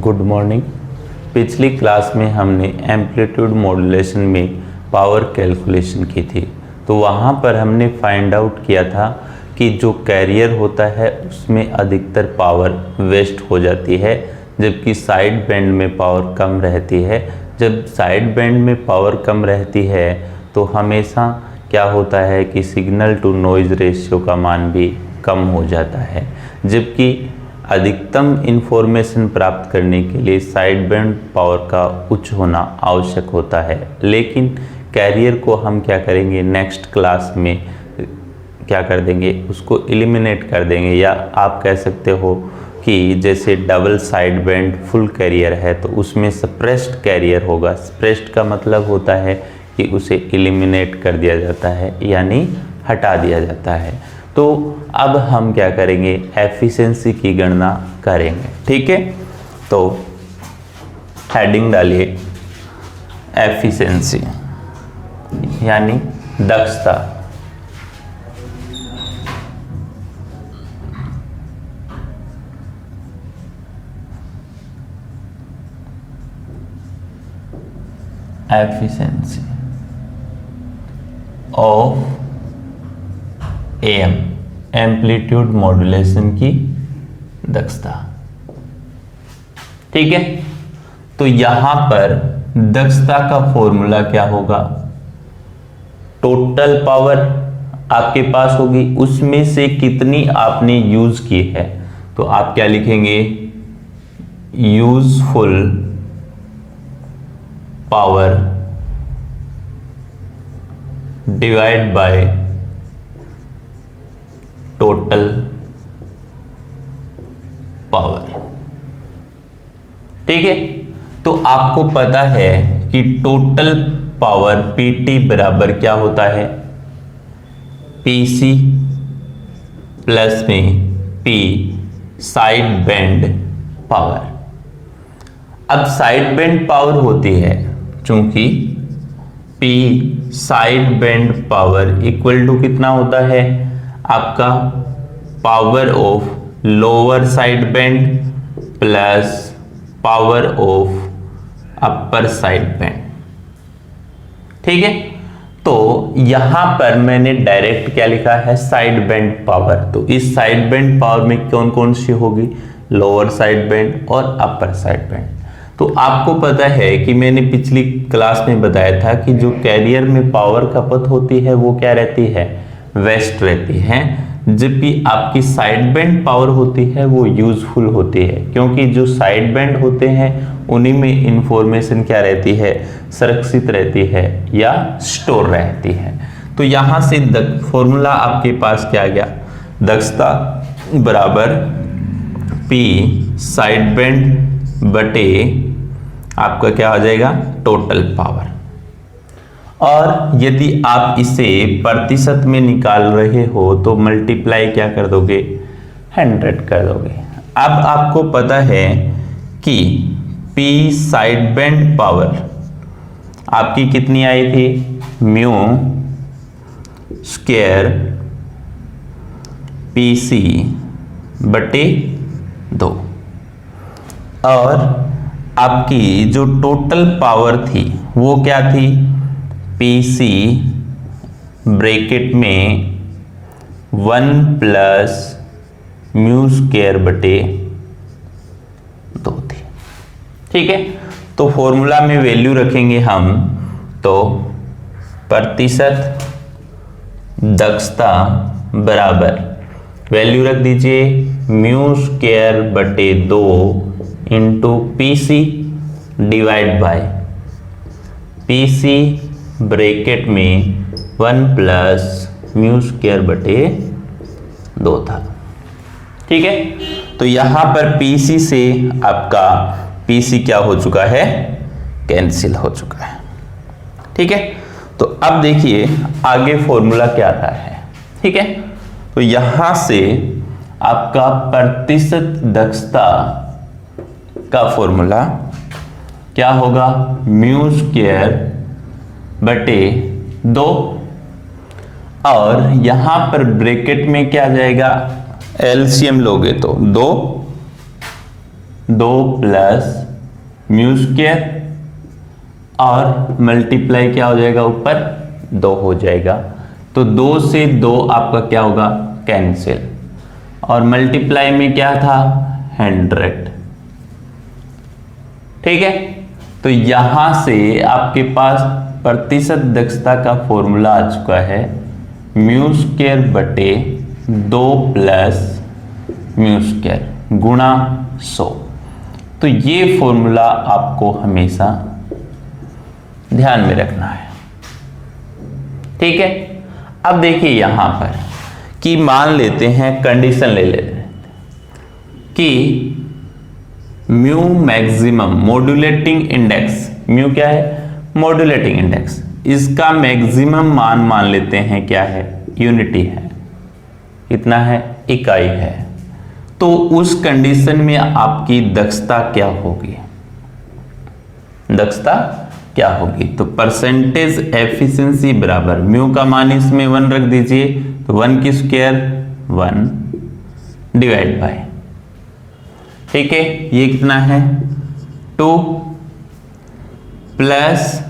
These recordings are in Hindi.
Good morning. पिछली क्लास में हमने एम्पलीट्यूड मॉड्यूलेशन में पावर कैलकुलेशन की थी, तो वहाँ पर हमने फाइंड आउट किया था कि जो कैरियर होता है उसमें अधिकतर पावर वेस्ट हो जाती है, जबकि साइड बैंड में पावर कम रहती है। जब साइड बैंड में पावर कम रहती है तो हमेशा क्या होता है कि सिग्नल टू नॉइज़ रेशियो का मान भी कम हो जाता है, जबकि अधिकतम इन्फॉर्मेशन प्राप्त करने के लिए साइड बैंड पावर का उच्च होना आवश्यक होता है। लेकिन कैरियर को हम क्या करेंगे, नेक्स्ट क्लास में क्या कर देंगे, उसको एलिमिनेट कर देंगे, या आप कह सकते हो कि जैसे double side band full carrier है तो उसमें सप्रेस्ड कैरियर होगा। सप्रेस्ड का मतलब होता है कि उसे एलिमिनेट कर दिया जाता है, यानी हटा दिया जाता है। तो अब हम क्या करेंगे, एफिशिएंसी की गणना करेंगे। ठीक है, तो हेडिंग डालिए एफिशिएंसी यानी दक्षता। Efficiency of M, amplitude modulation की दक्षता। ठीक है, तो यहां पर दक्षता का फॉर्मूला क्या होगा, टोटल पावर आपके पास होगी, उसमें से कितनी आपने यूज की है, तो आप क्या लिखेंगे, useful power divide by total power. ठीक है, तो आपको पता है कि टोटल पावर पीटी बराबर क्या होता है, पीसी प्लस में पी साइड बैंड पावर। अब साइड बैंड पावर होती है, चूंकि P side band power equal to कितना होता है, आपका power of lower side band plus power of upper side band. ठीक है, तो यहां पर मैंने डायरेक्ट क्या लिखा है, साइड बैंड पावर। तो इस साइड बैंड पावर में कौन कौन सी होगी, लोअर साइड बैंड और अपर साइड बैंड। तो आपको पता है कि मैंने पिछली क्लास में बताया था कि जो कैरियर में पावर खपत होती है वो क्या रहती है, वेस्ट रहती है, जबकि आपकी साइड बैंड पावर होती है वो यूजफुल होती है, क्योंकि जो साइड बैंड होते हैं उन्हीं में इंफॉर्मेशन क्या रहती है, सुरक्षित रहती है या स्टोर रहती है। तो यहां से फॉर्मूला आपके पास क्या आ गया, दक्षता बराबर पी साइड बैंड बटे आपका क्या हो जाएगा, टोटल पावर। और यदि आप इसे प्रतिशत में निकाल रहे हो तो मल्टीप्लाई क्या कर दोगे, 100 कर दोगे। अब आपको पता है कि P साइड बैंड पावर आपकी कितनी आई थी, म्यू स्क्वायर PC बटे 2, और आपकी जो टोटल पावर थी वो क्या थी, PC ब्रैकेट में 1 प्लस म्यू स्क्वायर बटे 2 थी। ठीक है, तो फॉर्मूला में वैल्यू रखेंगे हम, तो प्रतिशत दक्षता बराबर वैल्यू रख दीजिए म्यू स्क्वायर बटे 2 into PC divide by PC bracket में 1 प्लस म्यू स्क्वायर बटे 2 था। ठीक है, तो यहां पर PC से आपका PC क्या हो चुका है, कैंसिल हो चुका है। ठीक है, तो अब देखिए आगे फॉर्मूला क्या आता है। ठीक है, तो यहां से आपका प्रतिशत दक्षता का फॉर्मूला क्या होगा, म्यू स्क्वायर बटे 2, और यहां पर ब्रैकेट में क्या जाएगा, एलसीएम लोगे तो 2 2 प्लस म्यू स्क्वायर और मल्टीप्लाई क्या हो जाएगा, ऊपर 2 हो जाएगा। तो 2 से 2 आपका क्या होगा, कैंसिल, और मल्टीप्लाई में क्या था, 100। ठीक है, तो यहां से आपके पास प्रतिशत दक्षता का फॉर्मूला आ चुका है, म्यू स्क्वायर बटे 2 प्लस म्यू स्क्वायर गुणा 100। तो ये फॉर्मूला आपको हमेशा ध्यान में रखना है। ठीक है, अब देखिए यहां पर कि मान लेते हैं, कंडीशन ले लेते हैं कि mu maximum modulating index, mu क्या है, मॉड्यूलेटिंग इंडेक्स, इसका मैक्सिमम मान लेते हैं क्या है, यूनिटी है, कितना है, इकाई है। तो उस कंडीशन में आपकी दक्षता क्या होगी, दक्षता क्या होगी, तो परसेंटेज एफिशिएंसी बराबर म्यू का मान इसमें 1 रख दीजिए, तो 1 की स्क्वायर 1 डिवाइड बाय, ठीक है, ये कितना है 2 प्लस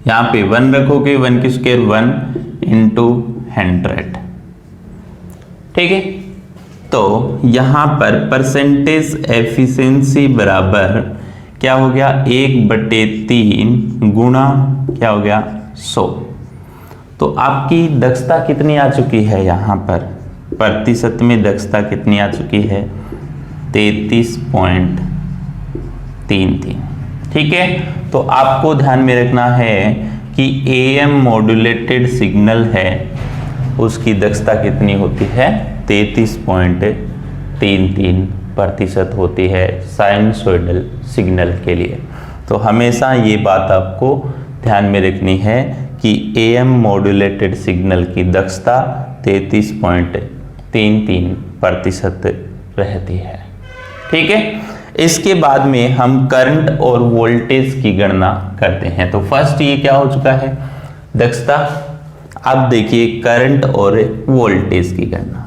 यहां पे 1 रखोगे, 1 की स्क्वायर 1 इंटू 100। ठीक है, तो यहां पर परसेंटेज एफिशिएंसी बराबर क्या हो गया, 1/3 गुणा क्या हो गया 100। तो आपकी दक्षता कितनी आ चुकी है, यहां पर प्रतिशत में दक्षता कितनी आ चुकी है, 33.33। ठीक है, तो आपको ध्यान में रखना है कि AM मॉड्यूलेटेड सिग्नल है, उसकी दक्षता कितनी होती है, 33.33% होती है साइनसोइडल सिग्नल के लिए। तो हमेशा ये बात आपको ध्यान में रखनी है कि AM मॉड्यूलेटेड सिग्नल की दक्षता 33.33% रहती है। ठीक है, इसके बाद में हम करंट और वोल्टेज की गणना करते हैं। तो फर्स्ट ये क्या हो चुका है, दक्षता। अब देखिए करंट और वोल्टेज की गणना,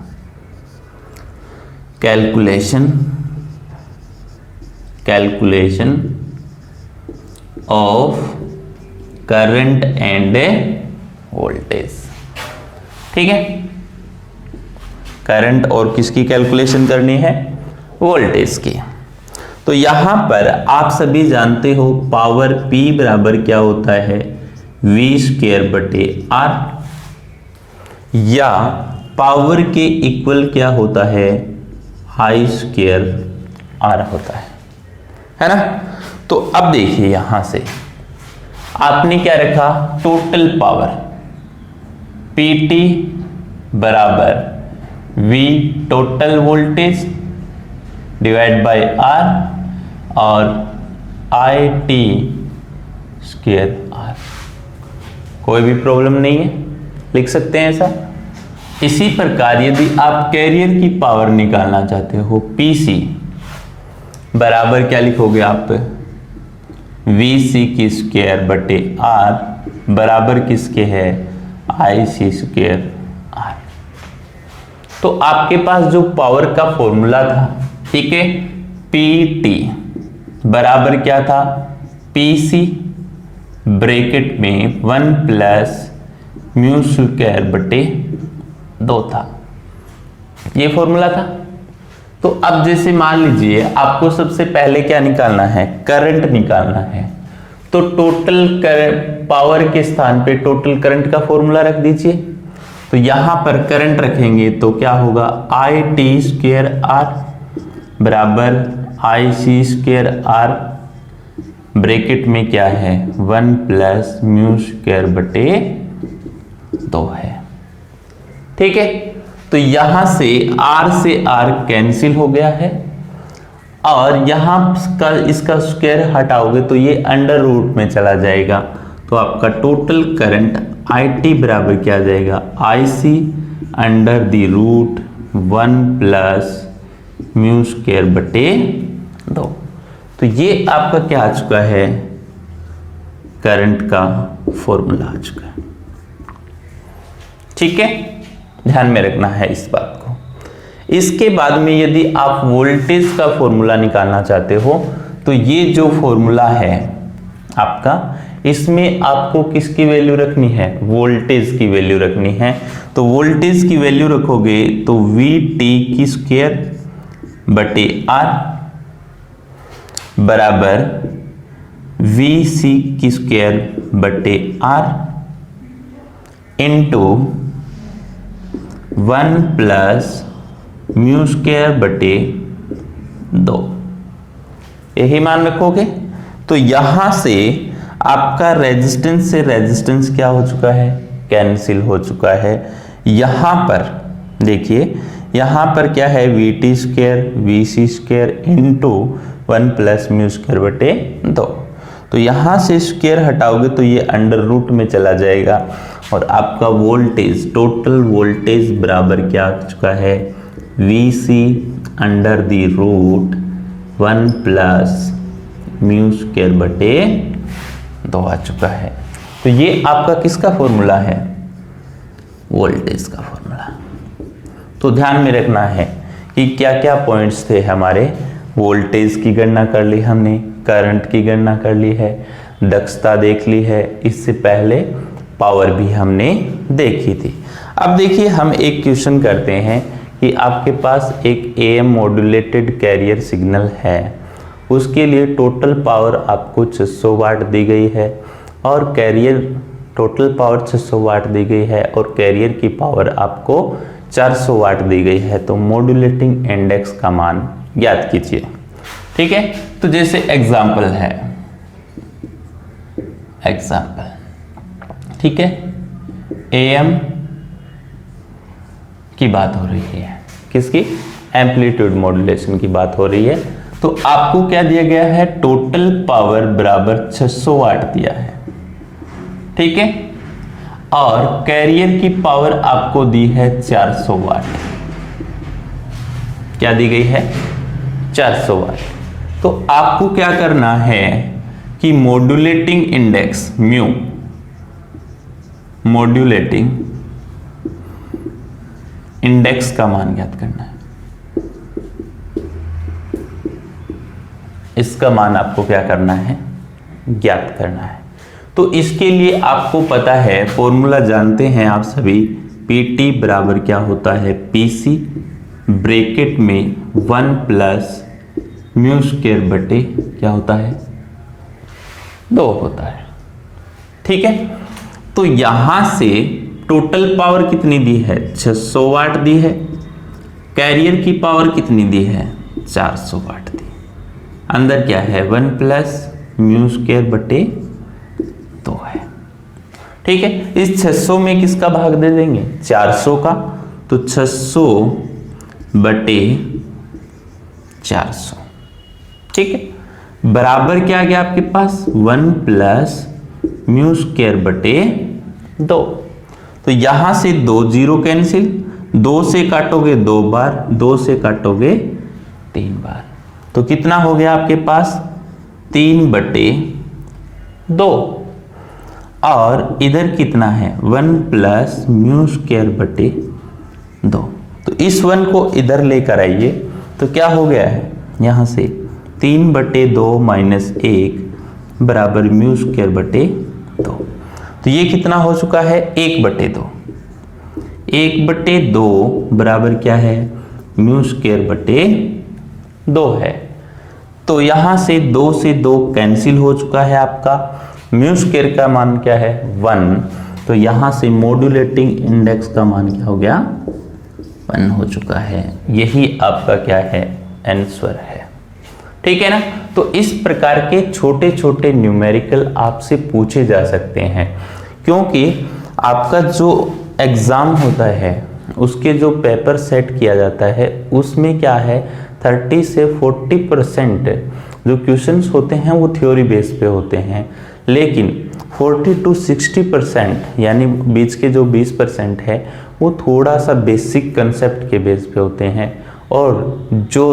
calculation of current end voltage. ठीक है, करंट और किसकी कैलकुलेशन करनी है, वोल्टेज की। तो यहां पर आप सभी जानते हो पावर P बराबर क्या होता है, V²/R, या पावर के इक्वल क्या होता है, I²R होता है ना। तो अब देखिए यहां से आपने क्या रखा, टोटल पावर PT बराबर V total voltage divide by R और IT²R। कोई भी प्रॉब्लम नहीं है, लिख सकते हैं ऐसा। इसी प्रकार यदि आप कैरियर की पावर निकालना चाहते हो, PC बराबर क्या लिखोगे आप, VC²/R बराबर किसके है, IC²R। तो आपके पास जो पावर का फॉर्मूला था, ठीक है, PT बराबर क्या था, PC ब्रैकेट में 1 प्लस μ²/2 था, ये फॉर्मूला था। तो अब जैसे मान लीजिए आपको सबसे पहले क्या निकालना है, करंट निकालना है। तो टोटल पावर के स्थान पे टोटल करंट का फॉर्मूला रख दीजिए। तो यहां पर करंट रखेंगे तो क्या होगा, IT²R बराबर IC²R ब्रैकेट में क्या है, 1 प्लस μ²/2 है। ठीक है, तो यहां से R कैंसिल हो गया है, और यहां इसका स्क्वायर हटाओगे तो ये अंडर रूट में चला जाएगा। तो आपका टोटल करंट IT बराबर क्या आ जाएगा, IC√1 प्लस μ²/2। तो ये आपका क्या आ चुका है, करंट का फॉर्मूला आ चुका है। ठीक है, ध्यान में रखना है इस बात को। इसके बाद में यदि आप वोल्टेज का फॉर्मूला निकालना चाहते हो तो ये जो फॉर्मूला है आपका, इसमें आपको किसकी वैल्यू रखनी है, वोल्टेज की वैल्यू रखनी है। तो वोल्टेज की वैल्यू रखोगे तो VT² बटे R बराबर VC² बटे R इंटू 1 प्लस μ² बटे 2, यही मान रखोगे। तो यहां से आपका रेजिस्टेंस से रेजिस्टेंस क्या हो चुका है, कैंसिल हो चुका है। यहां पर देखिए, यहां पर क्या है, VT² VC² इंटू 1 प्लस μ² बटे 2। तो यहां से स्क्वायर हटाओगे तो ये अंडर रूट में चला जाएगा और आपका वोल्टेज, टोटल वोल्टेज बराबर क्या आ चुका है, VC under the root 1 plus μ² बटे 2 आ चुका है। तो ये आपका किसका फॉर्मूला है, वोल्टेज का फॉर्मूला। तो ध्यान में रखना है कि क्या क्या पॉइंट्स थे हमारे, वोल्टेज की गणना कर ली हमने, करंट की गणना कर ली है, दक्षता देख ली है, इससे पहले पावर भी हमने देखी थी। अब देखिए हम एक क्वेश्चन करते हैं कि आपके पास एक AM मॉड्यूलेटेड कैरियर सिग्नल है, उसके लिए टोटल पावर आपको 600 वाट दी गई है और कैरियर टोटल पावर 600 वाट दी गई है और कैरियर की पावर आपको 400 वाट दी गई है। तो मॉड्यूलेटिंग इंडेक्स का मान ज्ञात कीजिए। ठीक है, तो जैसे एग्जाम्पल है, एग्जाम्पल, ठीक है, AM की बात हो रही है, किसकी, एम्पलीट्यूड मॉड्यूलेशन की बात हो रही है। तो आपको क्या दिया गया है, टोटल पावर बराबर 600 वाट दिया है, ठीक है, और कैरियर की पावर आपको दी है 400 वाट। क्या दी गई है, 400 वाट। तो आपको क्या करना है कि modulating index mu, modulating index का मान ज्ञात करना है। इसका मान आपको क्या करना है, ज्ञात करना है। तो इसके लिए आपको पता है, फॉर्मूला जानते हैं आप सभी, PT बराबर क्या होता है, PC ब्रैकेट में 1 प्लस μ² बटे क्या होता है, 2 होता है। ठीक है, तो यहां से टोटल पावर कितनी दी है, 600 वाट दी है, कैरियर की पावर कितनी दी है, 400 वाट दी, अंदर क्या है, 1 प्लस μ² बटे 2 है। ठीक है, इस 600 में किसका भाग दे देंगे, 400 का, तो 600 बटे 400, ठीक है, बराबर क्या आ गया आपके पास, 1 प्लस μ² बटे 2। तो यहां से 2 जीरो कैंसिल, 2 से काटोगे 2 बार, 2 से काटोगे 3 बार, तो कितना हो गया आपके पास, 3 बटे 2, और इधर कितना है, 1 प्लस μ² बटे 2। तो इस 1 को इधर लेकर आइए, तो क्या हो गया है, यहां से 3 बटे 2 माइनस 1 बराबर μ² बटे 2। तो ये कितना हो चुका है, 1 बटे 2, 1 बटे 2 बराबर क्या है, μ² बटे 2 है। तो यहां से 2 से 2 कैंसिल हो चुका है आपका, μ² का मान क्या है, 1। तो यहां से मॉड्यूलेटिंग इंडेक्स का मान क्या हो गया, 1 हो चुका है। यही आपका क्या है, आंसर है। ठीक है ना। तो इस प्रकार के छोटे छोटे न्यूमेरिकल आपसे पूछे जा सकते हैं, क्योंकि आपका जो एग्जाम होता है उसके जो पेपर सेट किया जाता है उसमें क्या है, 30 से 40% जो क्वेश्चंस होते हैं वो थ्योरी बेस पे होते हैं, लेकिन 40 to 60% यानी बीच के जो 20% है वो थोड़ा सा बेसिक कंसेप्ट के बेस पे होते हैं। और जो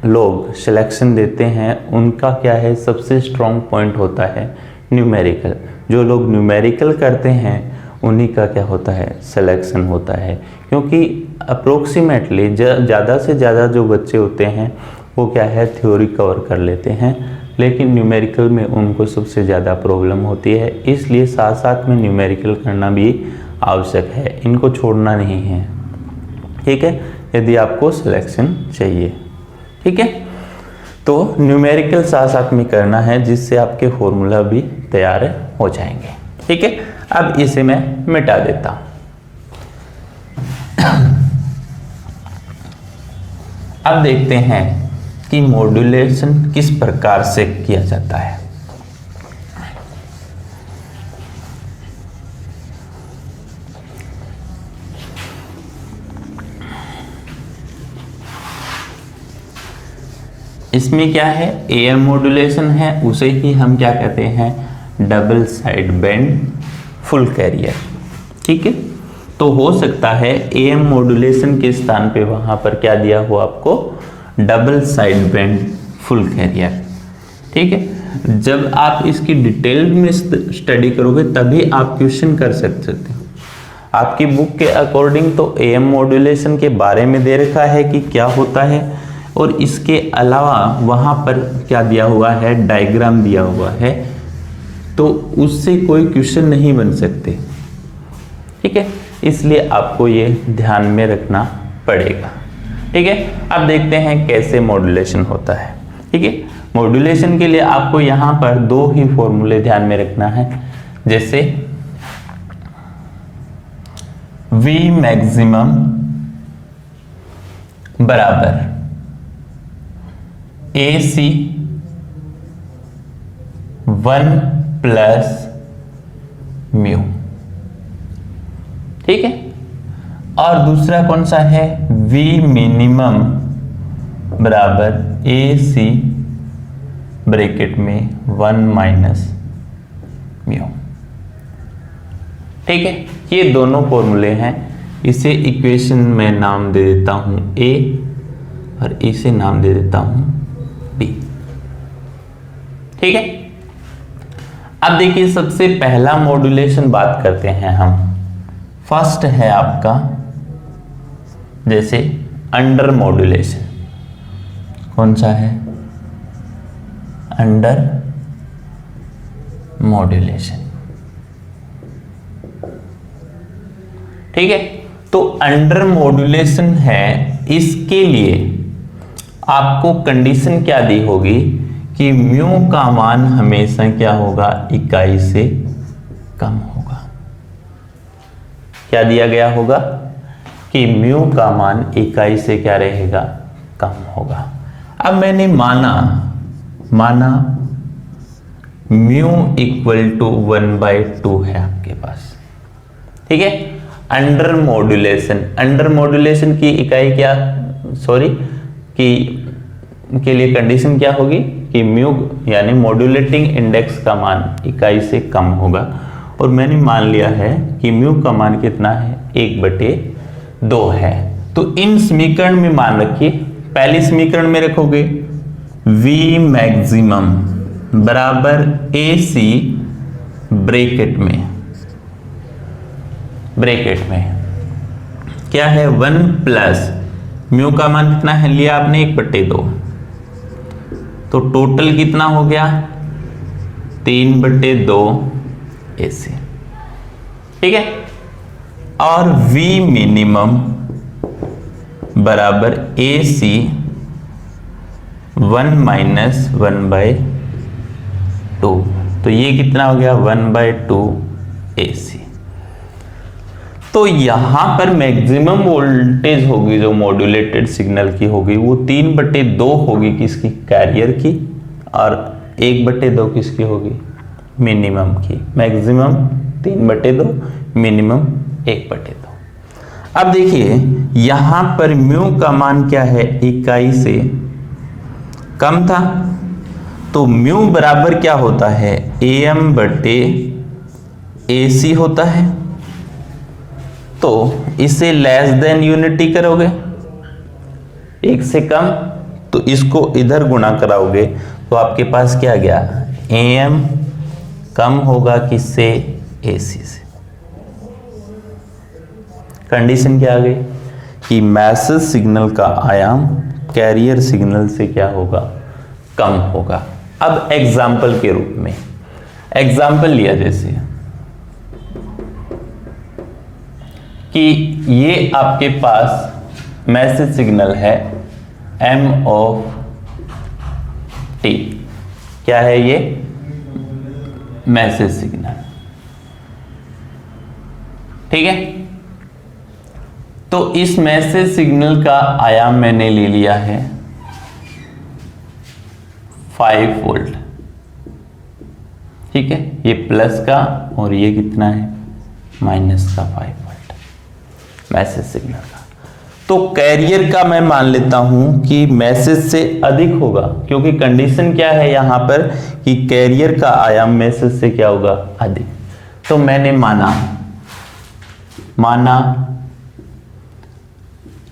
लोग सिलेक्शन देते हैं उनका क्या है, सबसे स्ट्रॉन्ग पॉइंट होता है न्यूमेरिकल। जो लोग न्यूमेरिकल करते हैं उन्हीं का क्या होता है, सिलेक्शन होता है। क्योंकि अप्रोक्सीमेटली ज़्यादा से ज़्यादा जो बच्चे होते हैं वो क्या है, थ्योरी कवर कर लेते हैं, लेकिन न्यूमेरिकल में उनको सबसे ज़्यादा प्रॉब्लम होती है। इसलिए साथ साथ में न्यूमेरिकल करना भी आवश्यक है, इनको छोड़ना नहीं है, ठीक है, यदि आपको सिलेक्शन चाहिए, ठीक है। तो न्यूमेरिकल साथ साथ में करना है, जिससे आपके फॉर्मूला भी तैयार हो जाएंगे, ठीक है। अब इसे मैं मिटा देता हूं। अब देखते हैं कि मॉड्यूलेशन किस प्रकार से किया जाता है। इसमें क्या है, एएम मॉड्यूलेशन है, उसे ही हम क्या कहते हैं, double side band full carrier, ठीक है। तो हो सकता है एएम मॉड्यूलेशन के स्थान पे वहां पर क्या दिया हो आपको, double side band full carrier, ठीक है। जब आप इसकी डिटेल में स्टडी करोगे तभी आप क्वेश्चन कर सकते हो। आपकी बुक के अकॉर्डिंग तो एएम मॉड्यूलेशन के बारे में दे रखा है कि क्या होता है, और इसके अलावा वहां पर क्या दिया हुआ है, डायग्राम दिया हुआ है, तो उससे कोई क्वेश्चन नहीं बन सकते, ठीक है। इसलिए आपको ये ध्यान में रखना पड़ेगा, ठीक है। अब देखते हैं कैसे मॉड्यूलेशन होता है, ठीक है। मॉड्यूलेशन के लिए आपको यहां पर दो ही फॉर्मूले ध्यान में रखना है, जैसे V मैक्सिमम बराबर AC 1 प्लस म्यू, ठीक है। और दूसरा कौन सा है, V मिनिमम बराबर AC ब्रैकेट में 1 माइनस म्यू, ठीक है। ये दोनों फॉर्मूले हैं। इसे इक्वेशन में नाम दे देता हूं A और इसे नाम दे देता हूं B, ठीक है। अब देखिए सबसे पहला मॉड्यूलेशन बात करते हैं हम। फर्स्ट है आपका जैसे अंडर मॉड्यूलेशन, कौन सा है, अंडर मॉड्यूलेशन, ठीक है। तो अंडर मॉड्यूलेशन है, इसके लिए आपको कंडीशन क्या दी होगी कि म्यू का मान हमेशा क्या होगा, इकाई से कम होगा। क्या दिया गया होगा कि म्यू का मान इकाई से क्या रहेगा, कम होगा। अब मैंने माना म्यू इक्वल टू 1/2 है आपके पास, ठीक है। अंडर मॉड्यूलेशन की इकाई क्या, के लिए कंडीशन क्या होगी कि म्यू यानी मॉड्यूलेटिंग इंडेक्स का मान इकाई से कम होगा। और मैंने मान लिया है कि म्यू का मान कितना है, 1/2 है। तो इन समीकरण में मान रखिए, पहली समीकरण में रखोगे V मैक्सिमम बराबर AC ब्रैकेट में क्या है, 1 प्लस म्यू का मान कितना है लिया आपने, 1/2, तो टोटल कितना हो गया, 3/2 AC, ठीक है। और V मिनिमम बराबर AC 1 माइनस 1/2, तो ये कितना हो गया, 1/2 AC। तो यहां पर मैक्सिमम वोल्टेज होगी जो मॉड्यूलेटेड सिग्नल की होगी वो 3/2 होगी किसकी, कैरियर की, और 1/2 किसकी होगी, मिनिमम की। Maximum 3/2, minimum 1/2। अब देखिए यहां पर म्यू का मान क्या है, इकाई से कम था, तो म्यू बराबर क्या होता है, AM/AC होता है। तो इसे लेस देन यूनिटी करोगे, 1 से कम, तो इसको इधर गुणा कराओगे तो आपके पास क्या गया, AM कम होगा किससे, AC से, कंडीशन क्या आ गई कि मैसेज सिग्नल का आयाम कैरियर सिग्नल से क्या होगा, कम होगा। अब एग्जाम्पल के रूप में एग्जाम्पल लिया जैसे कि ये आपके पास मैसेज सिग्नल है m ऑफ t, क्या है ये मैसेज सिग्नल, ठीक है। तो इस मैसेज सिग्नल का आयाम मैंने ले लिया है 5 वोल्ट, ठीक है, ये प्लस का और ये कितना है माइनस का 5 वोल्ट मैसेज सिग्नल का। तो कैरियर का मैं मान लेता हूं कि मैसेज से अधिक होगा, क्योंकि कंडीशन क्या है यहां पर कि कैरियर का आयाम मैसेज से क्या होगा, अधिक। तो मैंने माना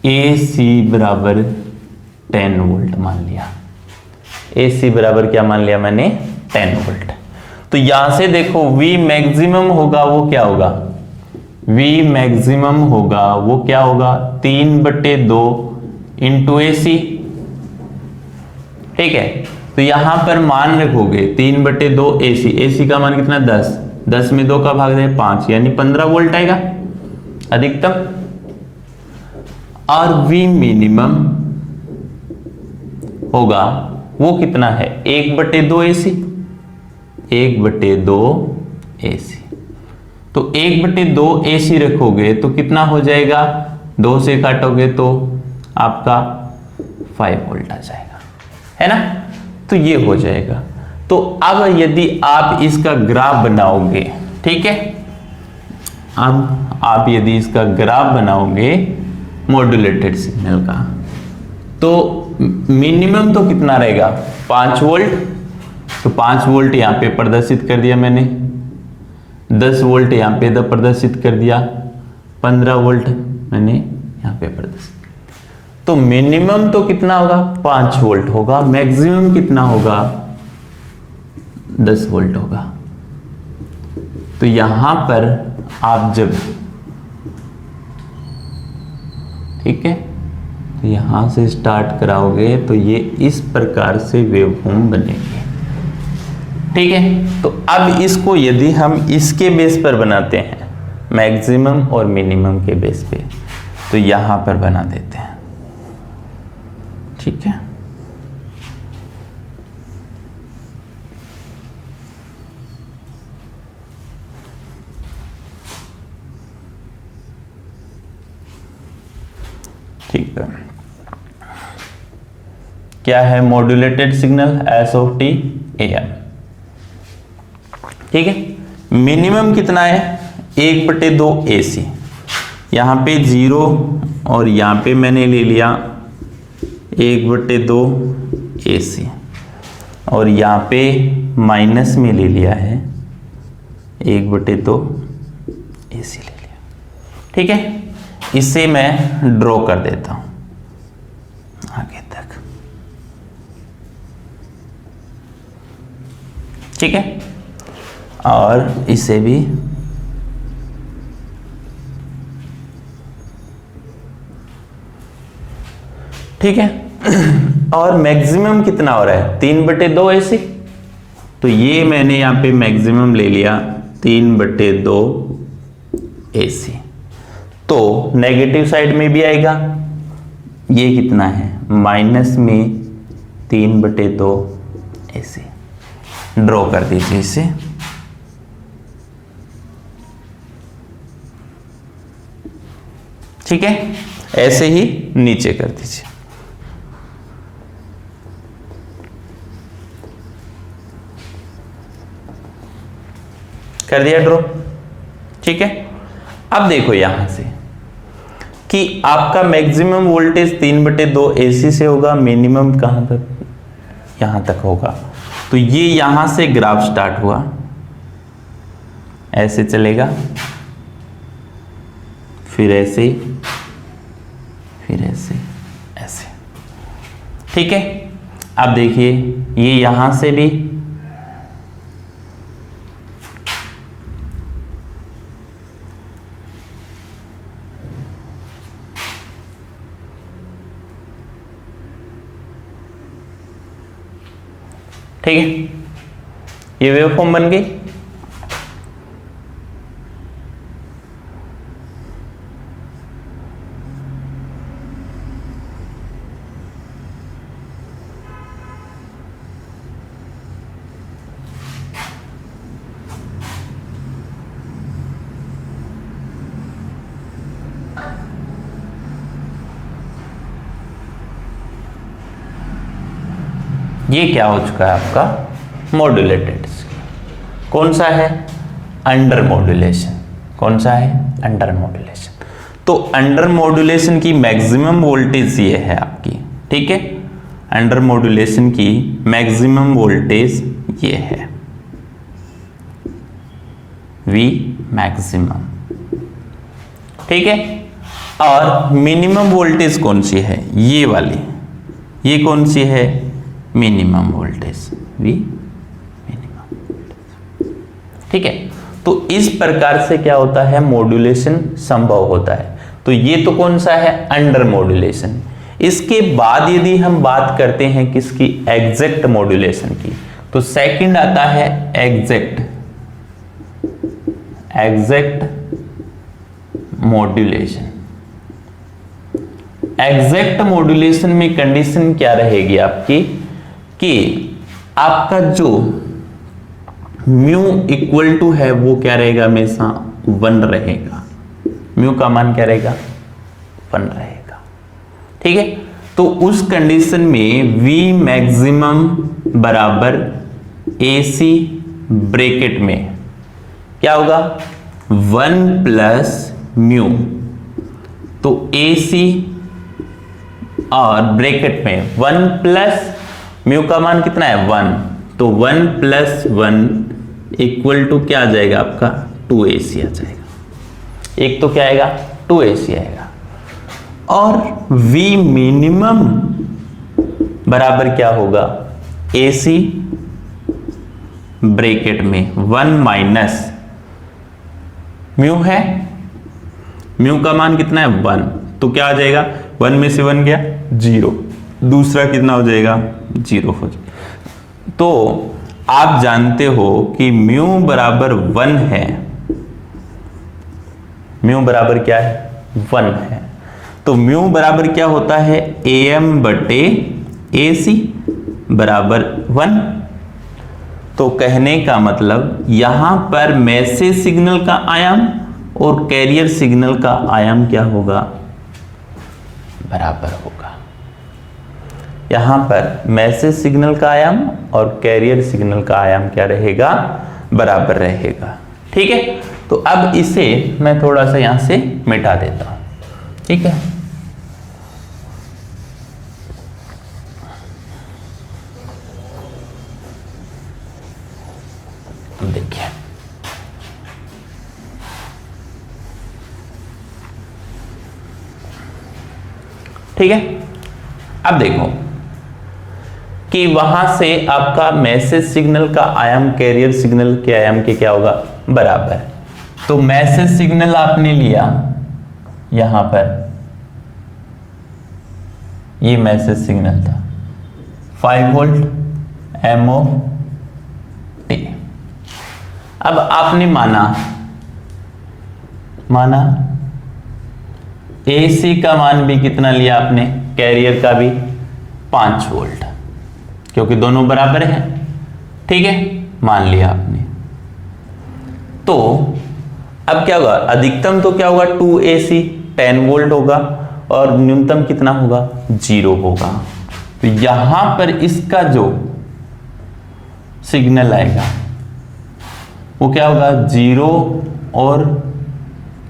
AC बराबर 10 वोल्ट मान लिया। AC बराबर क्या मान लिया मैंने, 10 वोल्ट। तो यहां से देखो V मैक्सिमम होगा वो क्या होगा, V मैक्सिमम होगा वो क्या होगा 3/2 इंटू AC, ठीक है। तो यहां पर मान रखोगे 3/2 AC, AC का मान कितना 10, 10 में 2 का भाग दे 5, यानी 15 वोल्ट आएगा अधिकतम। और V मिनिमम होगा वो कितना है 1/2 AC, 1/2 AC। तो 1/2 AC रखोगे तो कितना हो जाएगा, 2 से काटोगे तो आपका 5 वोल्ट आ जाएगा, है ना। तो ये हो जाएगा। तो अब यदि आप इसका ग्राफ बनाओगे, ठीक है, अब आप यदि इसका ग्राफ बनाओगे मॉड्यूलेटेड सिग्नल का, तो मिनिमम तो कितना रहेगा 5 वोल्ट। तो 5 वोल्ट यहां पे प्रदर्शित कर दिया मैंने, 10 वोल्ट यहां पे प्रदर्शित कर दिया, 15 वोल्ट मैंने यहां पे प्रदर्शित। तो मिनिमम तो कितना होगा 5 वोल्ट होगा, मैक्सिमम कितना होगा 10 वोल्ट होगा। तो यहां पर आप जब, ठीक है, तो यहां से स्टार्ट कराओगे तो ये इस प्रकार से वेवफॉर्म बनेगी, ठीक है। तो अब इसको यदि हम इसके बेस पर बनाते हैं, मैक्सिमम और मिनिमम के बेस पे, तो यहां पर बना देते हैं, ठीक है। ठीक है, क्या है modulated signal S of t AM, ठीक है। मिनिमम कितना है 1/2 AC, यहां पे 0 और यहां पे मैंने ले लिया 1/2 AC, और यहां पे माइनस में ले लिया है 1/2 AC ले लिया, ठीक है। इसे मैं ड्रॉ कर देता हूं आगे तक, ठीक है, और इसे भी ठीक है। और मैक्सिमम कितना हो रहा है 3/2 AC, तो ये मैंने यहां पे मैक्सिमम ले लिया 3/2 AC। तो नेगेटिव साइड में भी आएगा, ये कितना है माइनस में 3/2 AC। ड्रॉ कर दीजिए इसे, ठीक है, ऐसे ही नीचे कर दीजिए। कर दिया ड्रॉ, ठीक है। अब देखो यहां से कि आपका मैक्सिमम वोल्टेज 3/2 AC से होगा, मिनिमम कहां तक, यहां तक होगा। तो ये यहां से ग्राफ स्टार्ट हुआ, ऐसे चलेगा, फिर ऐसे, फिर ऐसे, ऐसे, ठीक है। अब देखिए ये यहां से भी ठीक है, ये वेवफॉर्म बन गई। ये क्या हो चुका है आपका मॉड्यूलेटेड। कौन सा है? Under modulation. कौन सा है? Under modulation. तो अंडर मॉड्यूलेशन की मैक्सिमम वोल्टेज ये है आपकी, ठीक है, अंडर मॉड्यूलेशन की मैक्सिमम वोल्टेज ये है V मैक्सिमम, ठीक है। और मिनिमम वोल्टेज कौन सी है? ये वाली, ये कौन सी है? मिनिमम वोल्टेज V मिनिमम, ठीक है। तो इस प्रकार से क्या होता है? मॉड्यूलेशन संभव होता है। तो ये तो कौन सा है? Under modulation. इसके बाद यदि हम बात करते हैं किसकी? एग्जैक्ट मॉड्यूलेशन की, तो सेकंड आता है एग्जैक्ट मॉड्यूलेशन। एग्जैक्ट मॉड्यूलेशन में कंडीशन क्या रहेगी आपकी कि आपका जो म्यू इक्वल टू है वो क्या रहेगा? हमेशा 1 रहेगा। म्यू का मान क्या रहेगा? 1 रहेगा, ठीक है। तो उस कंडीशन में V मैक्सिमम बराबर AC ब्रैकेट में क्या होगा? 1 प्लस म्यू। तो AC और ब्रैकेट में 1 प्लस म्यू का मान कितना है? 1। तो 1 प्लस 1 इक्वल टू क्या आ जाएगा आपका? 2AC आ जाएगा। एक तो क्या आएगा? 2AC आएगा। और V मिनिमम बराबर क्या होगा? AC ब्रैकेट में 1 माइनस म्यू है, म्यू का मान कितना है? 1। तो क्या आ जाएगा? 1 में से 1 गया 0, दूसरा कितना हो जाएगा? 0 हो जाएगा। तो आप जानते हो कि म्यू बराबर 1 है, म्यू बराबर क्या है? 1 है। तो म्यू बराबर क्या होता है? AM बटे AC बराबर 1। तो कहने का मतलब यहां पर मैसेज सिग्नल का आयाम और कैरियर सिग्नल का आयाम क्या होगा? बराबर होगा। यहां पर मैसेज सिग्नल का आयाम और कैरियर सिग्नल का आयाम क्या रहेगा? बराबर रहेगा, ठीक है। तो अब इसे मैं थोड़ा सा यहां से मिटा देता हूं, ठीक है। देखिए, ठीक है। अब देखो कि वहां से आपका मैसेज सिग्नल का आयाम कैरियर सिग्नल के आयाम के क्या होगा? बराबर। तो मैसेज सिग्नल आपने लिया यहां पर, ये मैसेज सिग्नल था 5 वोल्ट MOT। अब आपने माना AC का मान भी कितना लिया आपने? कैरियर का भी 5 वोल्ट, क्योंकि दोनों बराबर हैं, ठीक है, मान लिया आपने। तो अब क्या होगा? अधिकतम तो क्या होगा? 2AC 10 वोल्ट होगा और न्यूनतम कितना होगा? 0 होगा। तो यहां पर इसका जो सिग्नल आएगा वो क्या होगा? 0 और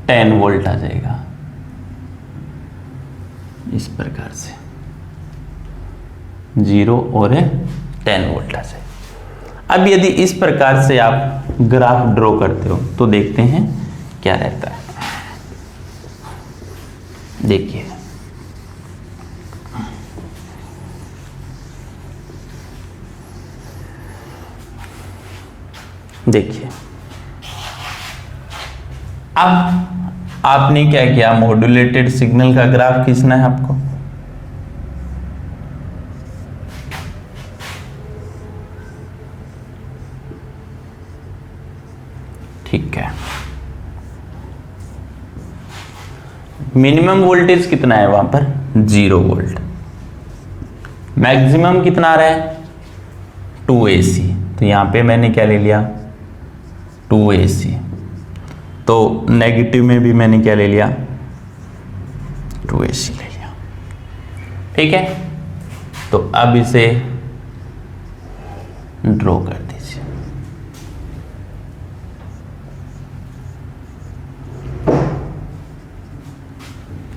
10 वोल्ट आ जाएगा, इस प्रकार से 0 और 10 वोल्ट आ जाएगा। अब यदि इस प्रकार से आप ग्राफ ड्रॉ करते हो तो देखते हैं क्या रहता है। देखिए, देखिए अब आपने क्या किया? मॉड्यूलेटेड सिग्नल का ग्राफ खींचना है आपको। ठीक है, मिनिमम वोल्टेज कितना है वहां पर 0 वोल्ट, मैक्सिमम कितना आ रहा है 2 AC, तो यहां पे मैंने क्या ले लिया 2 AC, तो नेगेटिव में भी मैंने क्या ले लिया 2 AC ले लिया। ठीक है, तो अब इसे ड्रॉ कर दीजिए।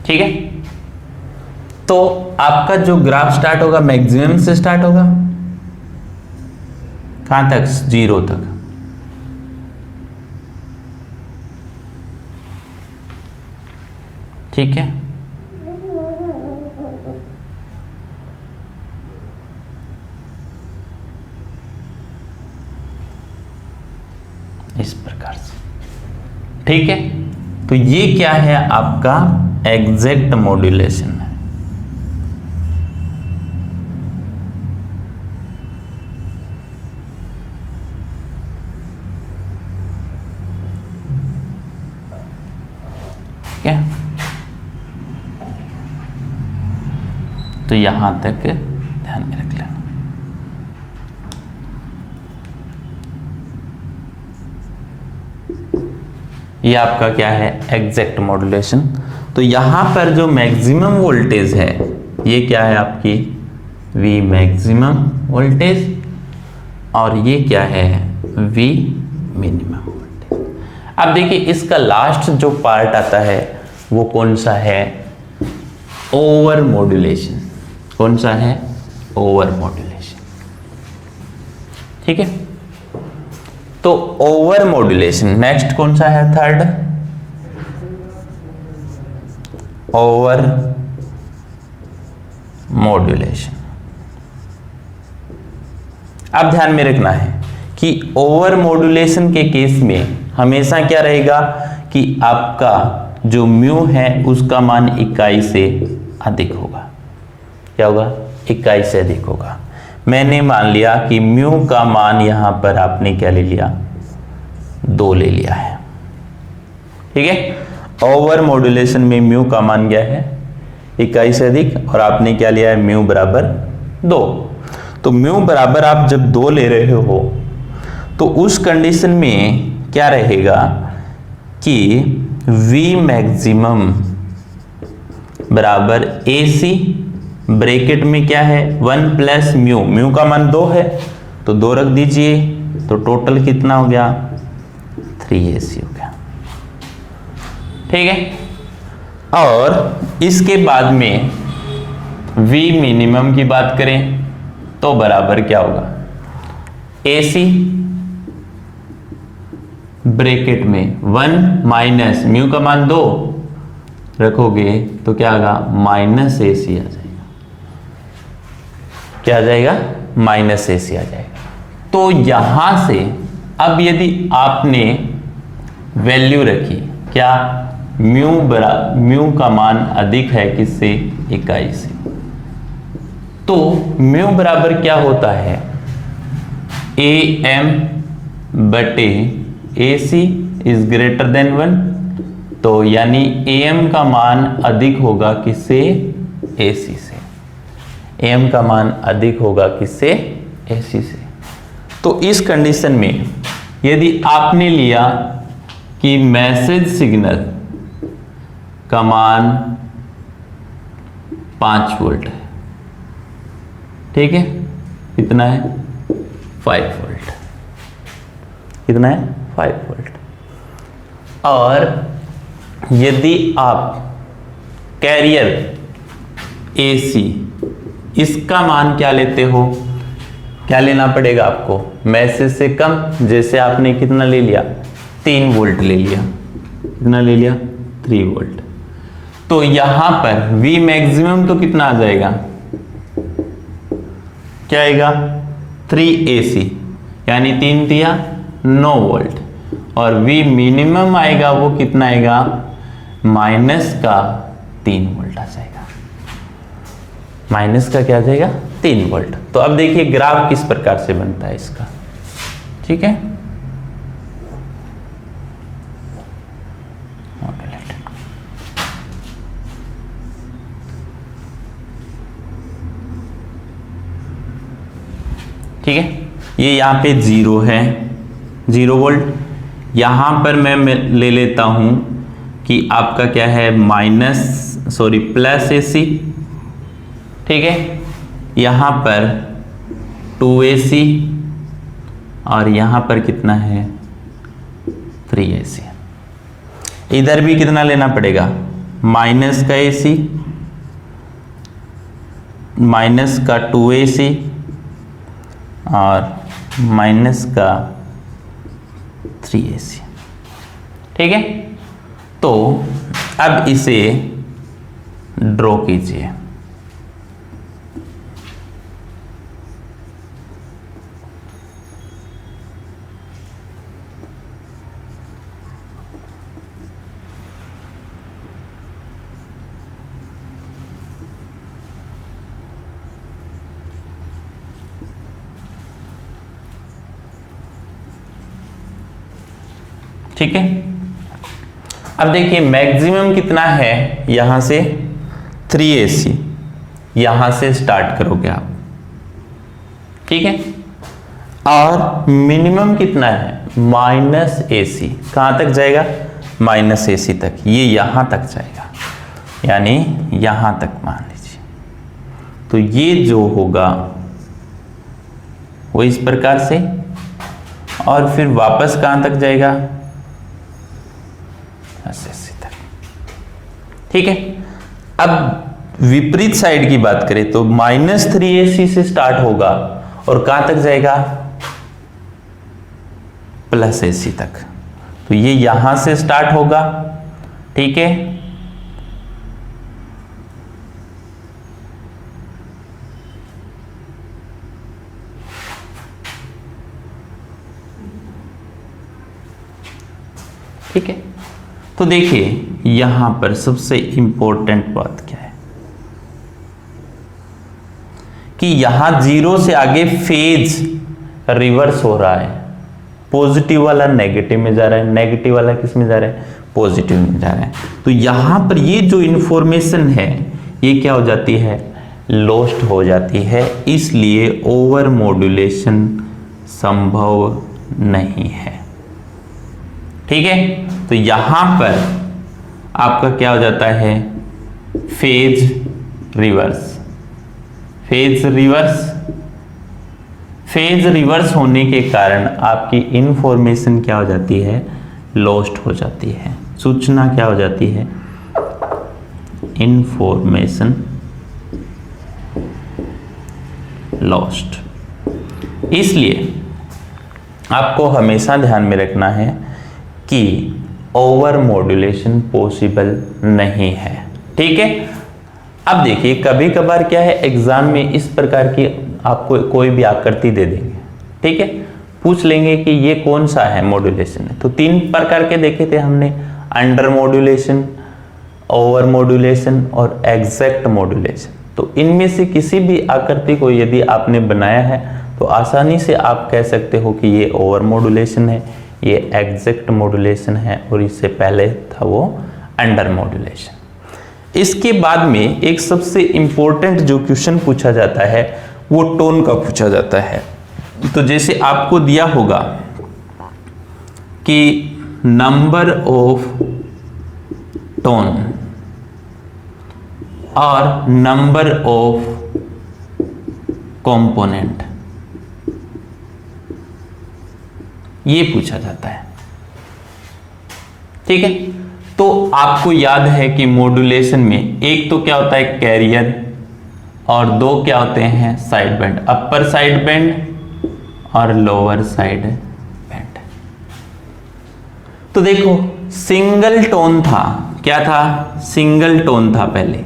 ठीक है, तो आपका जो ग्राफ स्टार्ट होगा मैक्सिमम से स्टार्ट होगा, कहां तक 0 तक। ठीक है, इस प्रकार से। ठीक है, तो ये क्या है आपका एग्जैक्ट मॉड्यूलेशन है। ठीक है, तो यहां तक ध्यान में रख लेना। ये आपका क्या है एग्जैक्ट मॉड्यूलेशन। तो यहां पर जो मैक्सिमम वोल्टेज है ये क्या है आपकी V मैक्सिमम वोल्टेज, और ये क्या है V मिनिमम वोल्टेज। अब देखिए इसका लास्ट जो पार्ट आता है वो कौन सा है ओवर मॉड्यूलेशन। कौन सा है ओवर मॉड्यूलेशन। ठीक है, तो ओवर मॉड्यूलेशन नेक्स्ट कौन सा है थर्ड ओवर मॉड्यूलेशन। अब ध्यान में रखना है कि ओवर मॉड्यूलेशन के केस में हमेशा क्या रहेगा कि आपका जो म्यू है उसका मान इकाई से अधिक होगा। क्या होगा इकाई से अधिक होगा। मैंने मान लिया कि म्यू का मान यहां पर आपने क्या ले लिया 2 ले लिया है। ठीक है, ओवर मॉड्यूलेशन में म्यू का मान क्या है इकाई से अधिक, और आपने क्या लिया है म्यू बराबर 2। तो म्यू बराबर आप जब 2 ले रहे हो तो उस कंडीशन में क्या रहेगा कि V मैक्सिमम बराबर AC ब्रैकेट में क्या है 1 प्लस म्यू, म्यू का मान 2 है तो 2 रख दीजिए, तो टोटल कितना हो गया 3AC हो गया। ठीक है, और इसके बाद में V मिनिमम की बात करें तो बराबर क्या होगा AC ब्रैकेट में 1 माइनस म्यू का मान 2 रखोगे तो क्या होगा माइनस AC आ जाएगा। क्या आ जाएगा माइनस AC आ जाएगा। तो यहां से अब यदि आपने वैल्यू रखी क्या म्यू का मान अधिक है किससे इकाई से, तो म्यू बराबर क्या होता है AM बटे AC इज ग्रेटर देन 1, तो यानी AM का मान अधिक होगा किससे AC से। AM का मान अधिक होगा किससे AC से। तो इस कंडीशन में यदि आपने लिया कि मैसेज सिग्नल का मान 5 वोल्ट है, ठीक है, कितना है 5 वोल्ट, कितना है 5 वोल्ट। और यदि आप कैरियर AC इसका मान क्या लेते हो, क्या लेना पड़ेगा आपको मैसेज से कम, जैसे आपने कितना ले लिया 3 वोल्ट ले लिया, कितना ले लिया 3 वोल्ट, तो यहां पर V मैक्सिमम तो कितना आ जाएगा क्या आएगा 3AC यानी 3 दिया 9 वोल्ट, और V मिनिमम आएगा वो कितना आएगा माइनस का 3 वोल्ट आ जाएगा, माइनस का क्या आ जाएगा 3 वोल्ट। तो अब देखिए ग्राफ किस प्रकार से बनता है इसका। ठीक है, ठीक है, ये यहाँ पे 0 है, 0 वोल्ट। यहाँ पर मैं ले लेता हूँ कि आपका क्या है प्लस AC, ठीक है। यहाँ पर 2AC और यहाँ पर कितना है 3AC। इधर भी कितना लेना पड़ेगा, माइनस का AC माइनस का 2AC और माइनस का 3AC, ठीक है। तो अब इसे ड्रॉ कीजिए। ठीक है, अब देखिए मैक्सिमम कितना है, यहां से 3AC, यहां से स्टार्ट करोगे आप, ठीक है। और मिनिमम कितना है -AC, कहां तक जाएगा -AC तक, ये यहां तक जाएगा, यानी यहां तक मान लीजिए। तो ये जो होगा वो इस प्रकार से, और फिर वापस कहां तक जाएगा AC तक, ठीक है। अब विपरीत साइड की बात करें तो -3AC से स्टार्ट होगा और कहां तक जाएगा +AC तक। तो ये यहां से स्टार्ट होगा, ठीक है। ठीक है, तो देखिए यहां पर सबसे इंपॉर्टेंट बात क्या है कि यहां 0 से आगे फेज रिवर्स हो रहा है, पॉजिटिव वाला नेगेटिव में जा रहा है, नेगेटिव वाला किस में जा रहा है पॉजिटिव में जा रहा है। तो यहां पर ये जो इंफॉर्मेशन है ये क्या हो जाती है लॉस्ट हो जाती है, इसलिए ओवर मॉड्यूलेशन संभव नहीं है, ठीक है। तो यहां पर आपका क्या हो जाता है फेज रिवर्स, फेज रिवर्स होने के कारण आपकी इंफॉर्मेशन क्या हो जाती है लॉस्ट हो जाती है, सूचना क्या हो जाती है इंफॉर्मेशन लॉस्ट। इसलिए आपको हमेशा ध्यान में रखना है कि ओवर मॉड्यूलेशन पॉसिबल नहीं है, ठीक है। अब देखिए कभी कभार क्या है एग्जाम में इस प्रकार की आपको कोई भी आकृति दे देंगे, ठीक है, पूछ लेंगे कि ये कौन सा है मॉड्यूलेशन है। तो 3 प्रकार के देखे थे हमने, अंडर मॉड्यूलेशन, ओवर मॉड्यूलेशन और एग्जैक्ट मॉड्यूलेशन। तो इनमें से किसी भी आकृति को यदि आपने बनाया है तो आसानी से आप कह सकते हो कि ये ओवर मॉड्यूलेशन है, ये एग्जैक्ट मॉड्यूलेशन है और इससे पहले था वो अंडर मॉड्यूलेशन। इसके बाद में एक सबसे इंपॉर्टेंट जो क्वेश्चन पूछा जाता है वो टोन का पूछा जाता है। तो जैसे आपको दिया होगा कि नंबर ऑफ टोन और नंबर ऑफ कंपोनेंट, ये पूछा जाता है, ठीक है। तो आपको याद है कि मॉड्यूलेशन में एक तो क्या होता है कैरियर और 2 क्या होते हैं साइड बैंड, अपर साइड बैंड और लोअर साइड बैंड। तो देखो सिंगल टोन था, क्या था सिंगल टोन था पहले,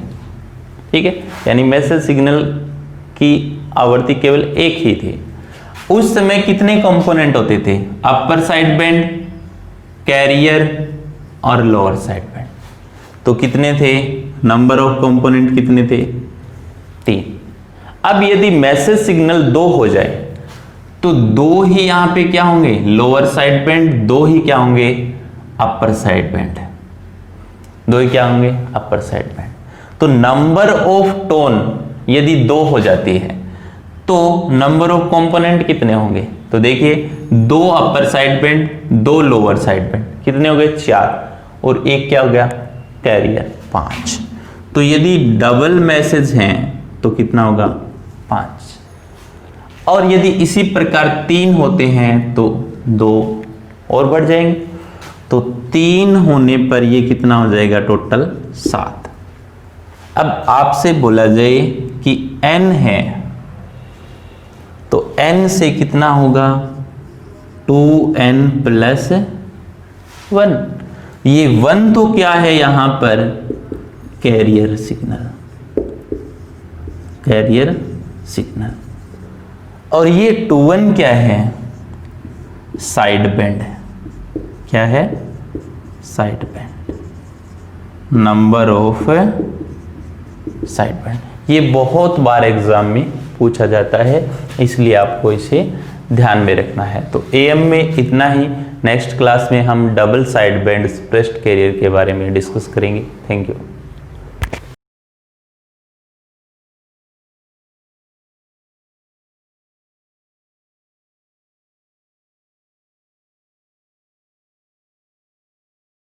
ठीक है, यानी मैसेज सिग्नल की आवृत्ति केवल एक ही थी। उस समय कितने कंपोनेंट होते थे, अपर साइड बैंड, कैरियर और लोअर साइड बैंड। तो कितने थे, नंबर ऑफ कंपोनेंट कितने थे 3। अब यदि मैसेज सिग्नल 2 हो जाए तो 2 ही यहां पे क्या होंगे लोअर साइड बैंड, 2 ही क्या होंगे अपर साइड बैंड, 2 ही क्या होंगे अपर साइड बैंड। तो नंबर ऑफ टोन यदि 2 हो जाती है तो नंबर ऑफ कंपोनेंट कितने होंगे? तो देखिए 2 अपर side band, 2 lower side band, कितने हो गए? 4, और एक क्या हो गया? कैरियर 5। तो यदि डबल मैसेज हैं तो कितना होगा? 5। और यदि इसी प्रकार 3 होते हैं तो 2 और बढ़ जाएंगे, तो 3 होने पर ये कितना हो जाएगा? टोटल 7। अब आपसे बोला जाए कि n है, तो n से कितना होगा? 2n + 1। ये 1 तो क्या है यहां पर? Carrier signal, carrier signal. और ये 2n क्या है? Side band. क्या है? Side band, number of side band. ये बहुत बार एग्जाम में पूछा जाता है, इसलिए आपको इसे ध्यान में रखना है। तो AM में इतना ही। नेक्स्ट क्लास में हम डबल साइड बैंड स्प्रेस्ड कैरियर के बारे में डिस्कस करेंगे। Thank you.